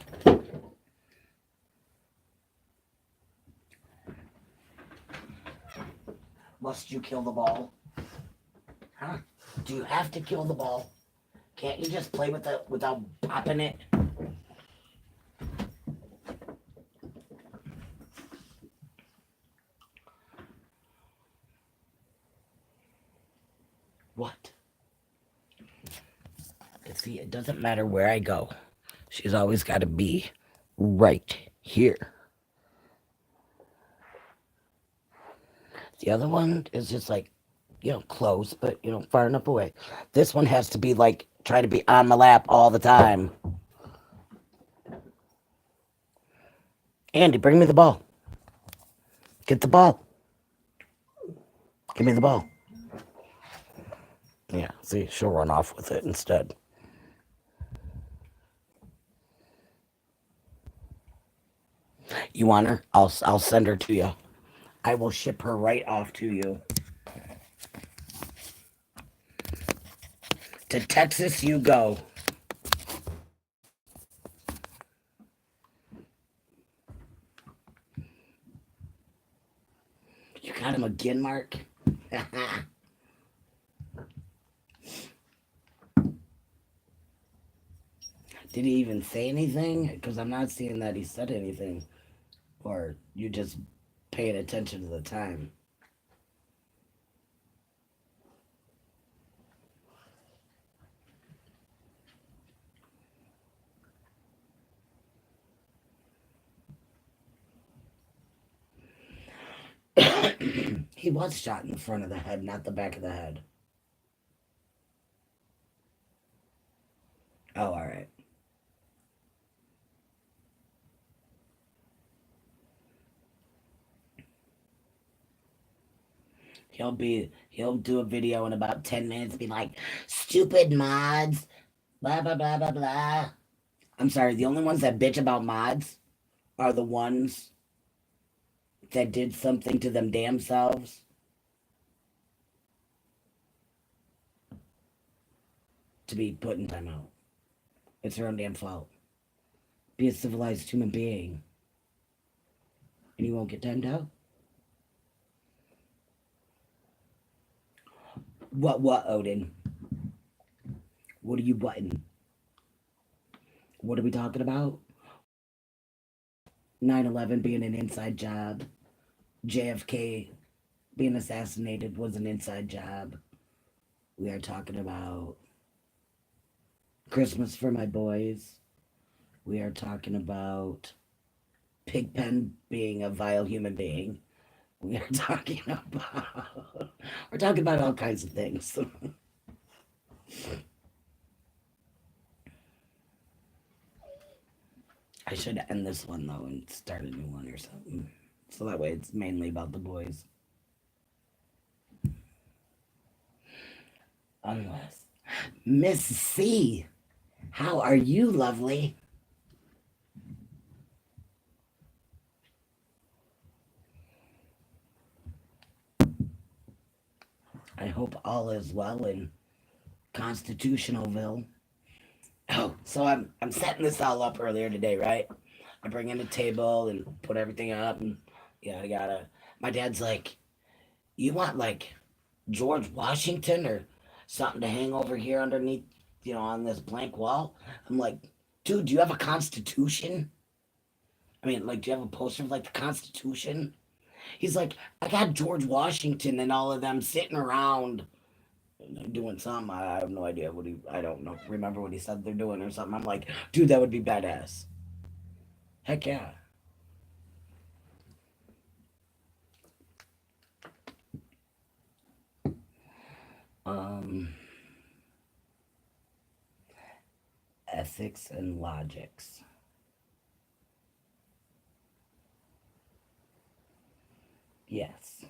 Must you kill the ball? Huh? Do you have to kill the ball? Can't you just play with it without popping it? What? See, it doesn't matter where I go. She's always got to be right here. The other one is just like, close, but, far enough away. This one has to be like, try to be on my lap all the time. Andy, bring me the ball. Get the ball. Give me the ball. Yeah, see, she'll run off with it instead. You want her? I'll send her to you. I will ship her right off to you. To Texas you go. You got him again, Mark? Did he even say anything? Because I'm not seeing that he said anything. Or you just paying attention to the time. He was shot in the front of the head, not the back of the head. Oh, all right. He'll do a video in about 10 minutes, be like, stupid mods, blah blah blah blah blah. I'm sorry, the only ones that bitch about mods are the ones that did something to them damn selves to be put in timeout. It's their own damn fault. Be a civilized human being. And you won't get timed out? What, Odin? What are you button? What are we talking about? 9/11 being an inside job. JFK being assassinated was an inside job. We are talking about Christmas for my boys. We are talking about Pigpen being a vile human being. We are talking about we're talking about all kinds of things. I should end this one though and start a new one or something. So that way it's mainly about the boys. Unless Miss C, how are you, lovely? I hope all is well in Constitutionalville. Oh, so I'm setting this all up earlier today, right? I bring in a table and put everything up, and I gotta. My dad's like, "You want like George Washington or something to hang over here underneath, on this blank wall?" I'm like, "Dude, do you have a Constitution? I mean, like, do you have a poster of like the Constitution?" He's like, "I got George Washington and all of them sitting around doing something. I have no idea what he. I don't know. Remember what he said they're doing or something." I'm like, "Dude, that would be badass." Heck yeah. Um, Ethics and logics. Yes.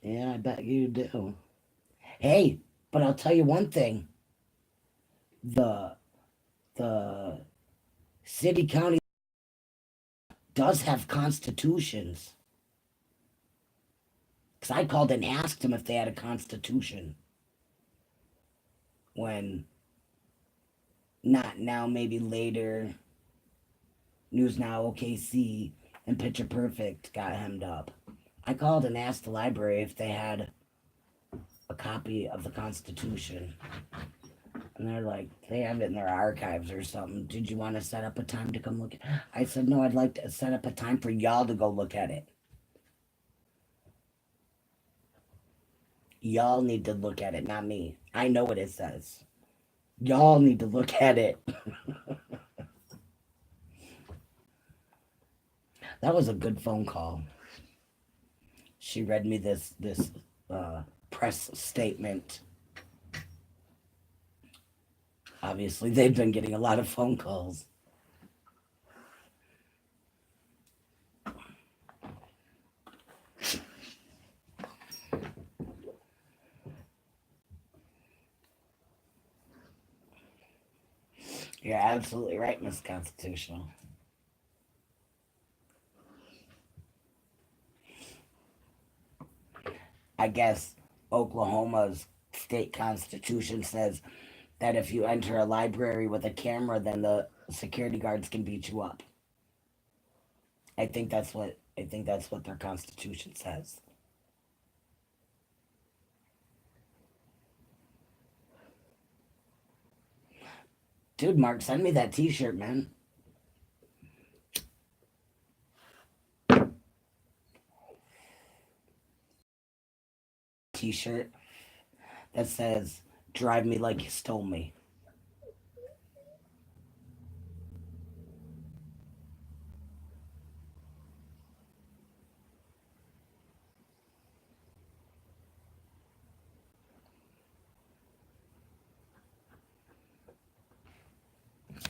Yeah, I bet you do. Hey, but I'll tell you one thing. The the city county does have constitutions. Because I called and asked them if they had a constitution. When not now, maybe later, News Now, OKC, and Picture Perfect got hemmed up. I called and asked the library if they had a copy of the Constitution. And they're like, they have it in their archives or something. Did you want to set up a time to come look at it? I said, no, I'd like to set up a time for y'all to go look at it. Y'all need to look at it, not me. I know what it says. Y'all need to look at it. That was a good phone call. She read me this press statement. Obviously, they've been getting a lot of phone calls. You're absolutely right, Miss Constitutional. I guess Oklahoma's state constitution says that if you enter a library with a camera, then the security guards can beat you up. I think that's what their constitution says. Dude, Mark, send me that T-shirt, man. T-shirt that says "Drive me like you stole me."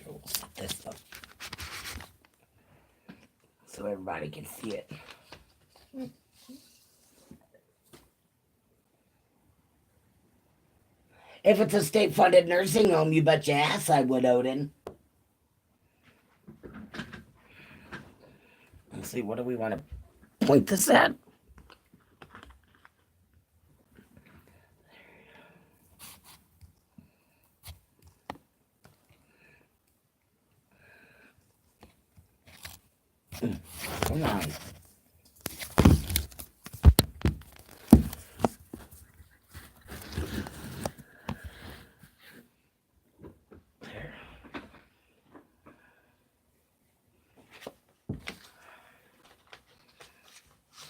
We'll set this up so everybody can see it. If it's a state-funded nursing home, you bet your ass I would, Odin. Let's see, what do we want to point this at? Come on. There.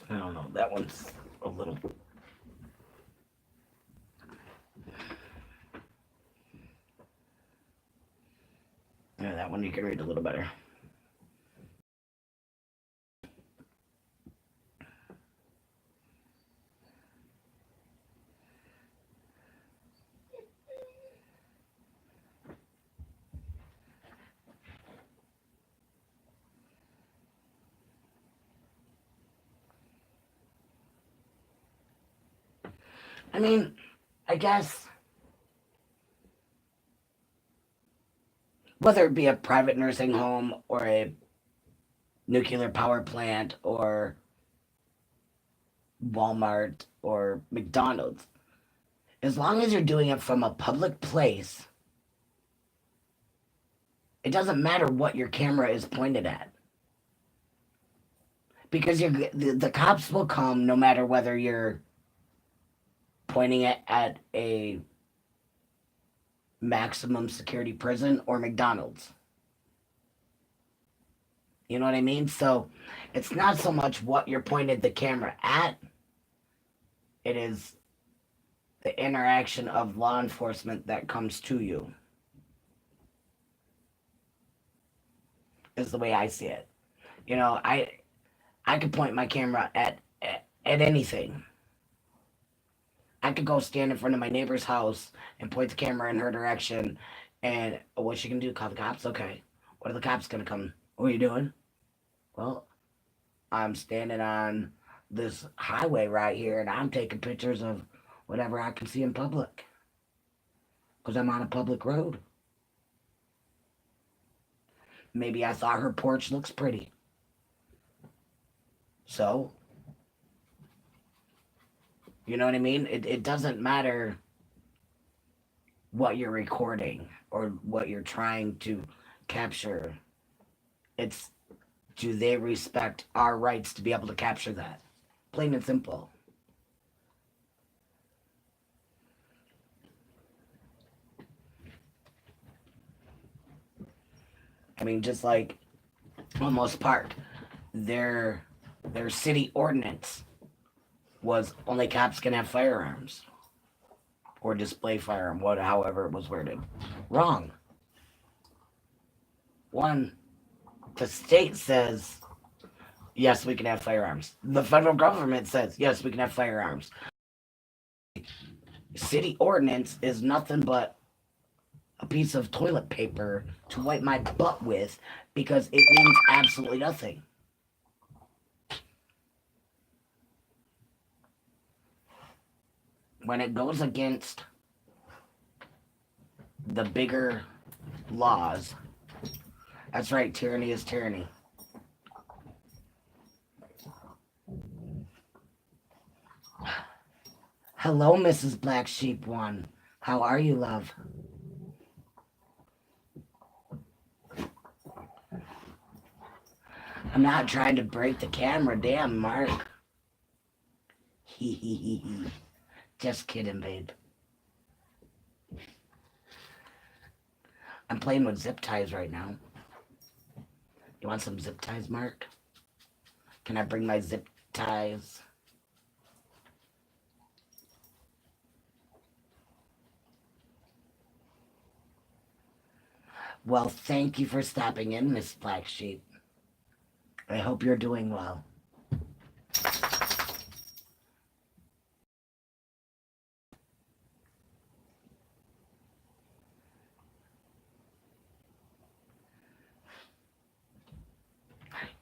I don't know. That one's a little. Yeah, that one you can read a little better. I mean, I guess whether it be a private nursing home or a nuclear power plant or Walmart or McDonald's, as long as you're doing it from a public place, it doesn't matter what your camera is pointed at. Because the cops will come no matter whether you're pointing it at a maximum security prison or McDonald's. You know what I mean? So it's not so much what you're pointed the camera at, it is the interaction of law enforcement that comes to you, is the way I see it. You know, I could point my camera at anything. I could go stand in front of my neighbor's house and point the camera in her direction, and what's she gonna do? Call the cops? Okay. What are the cops gonna come? What are you doing? Well, I'm standing on this highway right here, and I'm taking pictures of whatever I can see in public because I'm on a public road. Maybe I thought her porch looks pretty. So, you know what I mean? It doesn't matter what you're recording or what you're trying to capture. It's, do they respect our rights to be able to capture that? Plain and simple. I mean, just like Almost Park, their their city ordinance was only cops can have firearms or display firearm, what however it was worded. Wrong. One, the state says yes, we can have firearms. The federal government says yes, we can have firearms. City ordinance is nothing but a piece of toilet paper to wipe my butt with because it means absolutely nothing. When it goes against the bigger laws. That's right, tyranny is tyranny. Hello, Mrs. Black Sheep One. How are you, love? I'm not trying to break the camera. Damn, Mark. Hee hee hee hee. Just kidding, babe. I'm playing with zip ties right now. You want some zip ties, Mark? Can I bring my zip ties? Well, thank you for stopping in, Miss Black Sheep. I hope you're doing well.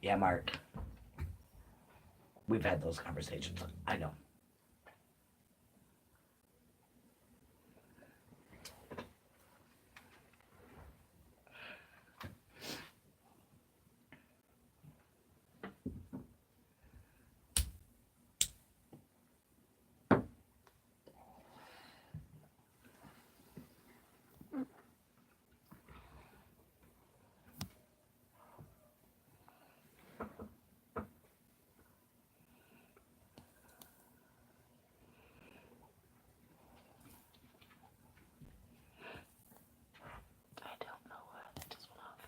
Yeah, Mark. We've had those conversations. I know. I don't know why that just went off.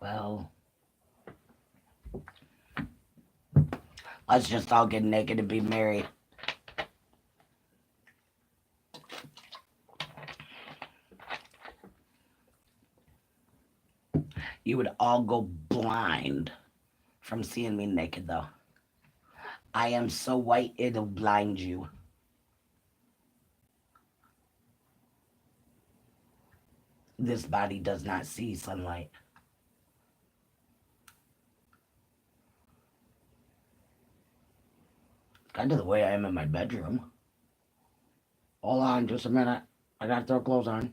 Well, let's just all get naked and be merry. You would all go blind from seeing me naked, though. I am so white it'll blind you. This body does not see sunlight. Kind of the way I am in my bedroom. Hold on just a minute. I gotta throw clothes on.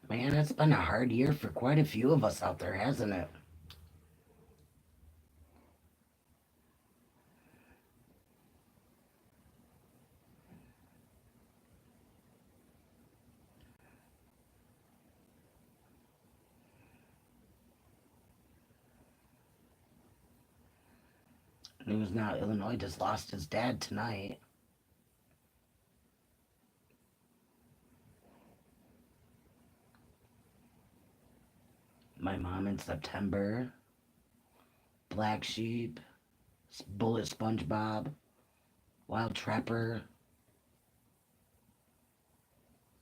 Man, it's been a hard year for quite a few of us out there, hasn't it? News now, Illinois just lost his dad tonight. My mom in September. Black Sheep. Bullet SpongeBob. Wild Trapper.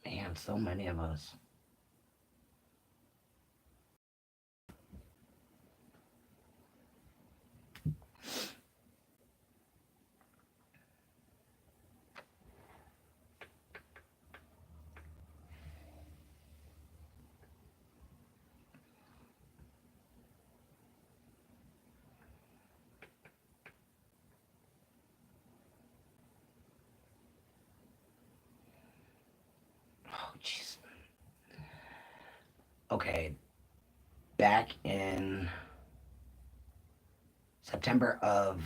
Man, so many of us. Oh, jeez. Okay, back in September of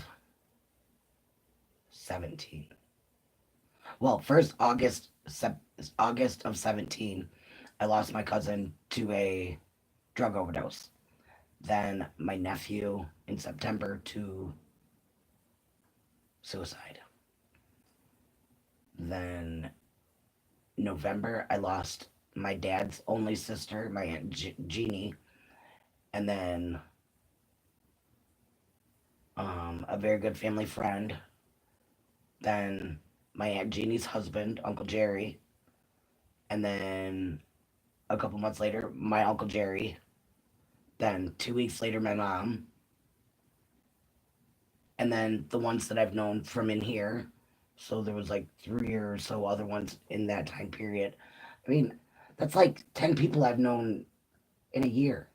17. Well, first August of 17, I lost my cousin to a drug overdose. Then my nephew in September to suicide. Then November, I lost my dad's only sister, my aunt Jeannie, and then a very good family friend, then my Aunt Jeannie's husband, Uncle Jerry, and then a couple months later, my Uncle Jerry, then 2 weeks later, my mom, and then the ones that I've known from in here. So there was like three or so other ones in that time period. I mean, that's like 10 people I've known in a year.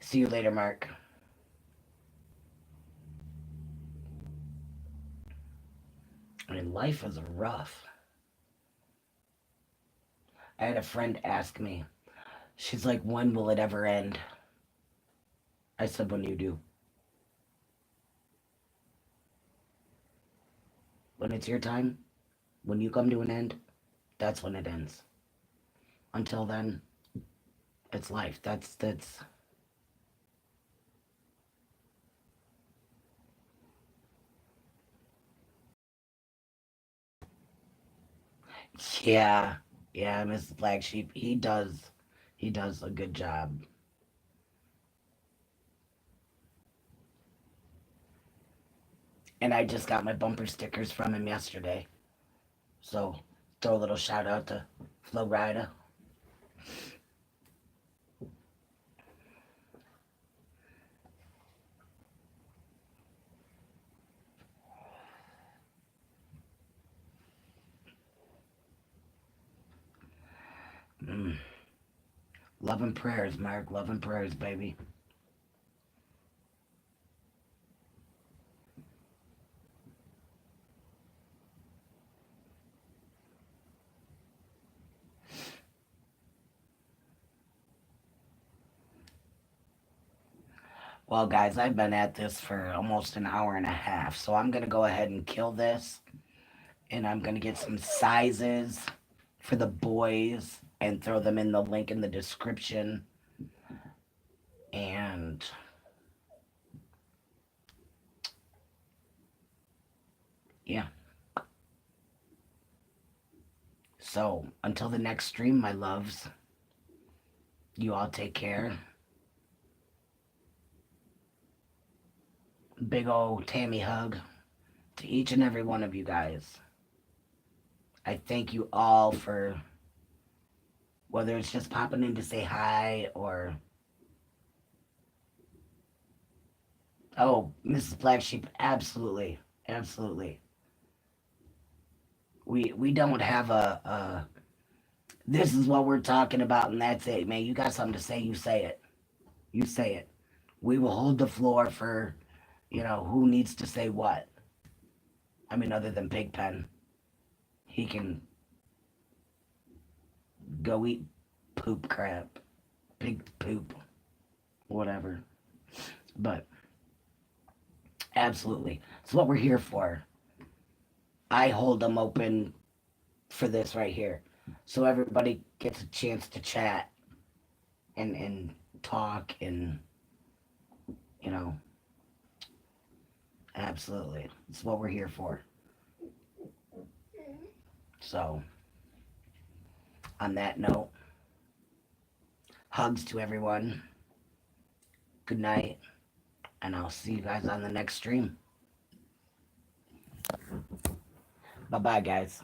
See you later, Mark. I mean, life is rough. I had a friend ask me, she's like, when will it ever end? I said, when you do. When it's your time, when you come to an end, that's when it ends. Until then, it's life. That's yeah. Yeah, Mr. Black Sheep, he does a good job. And I just got my bumper stickers from him yesterday. So throw a little shout out to Flo Rida. Mm. Love and prayers, Mark. Love and prayers, baby. Well, guys, I've been at this for almost an hour and a half, so I'm gonna go ahead and kill this, and I'm gonna get some sizes for the boys and throw them in the link in the description. And yeah, so until the next stream, my loves, you all take care. Big old Tammy hug to each and every one of you guys. I thank you all for whether it's just popping in to say hi or oh, Mrs. Black Sheep, absolutely, absolutely. We don't have a this is what we're talking about and that's it, man. You got something to say, you say it. You say it. We will hold the floor for who needs to say what. I mean, other than Pigpen, he can go eat poop crap, pig poop, whatever. But absolutely, it's what we're here for. I hold them open for this right here, so everybody gets a chance to chat and talk and you know, absolutely, it's what we're here for. So, on that note, hugs to everyone. Good night, and I'll see you guys on the next stream. Bye bye, guys.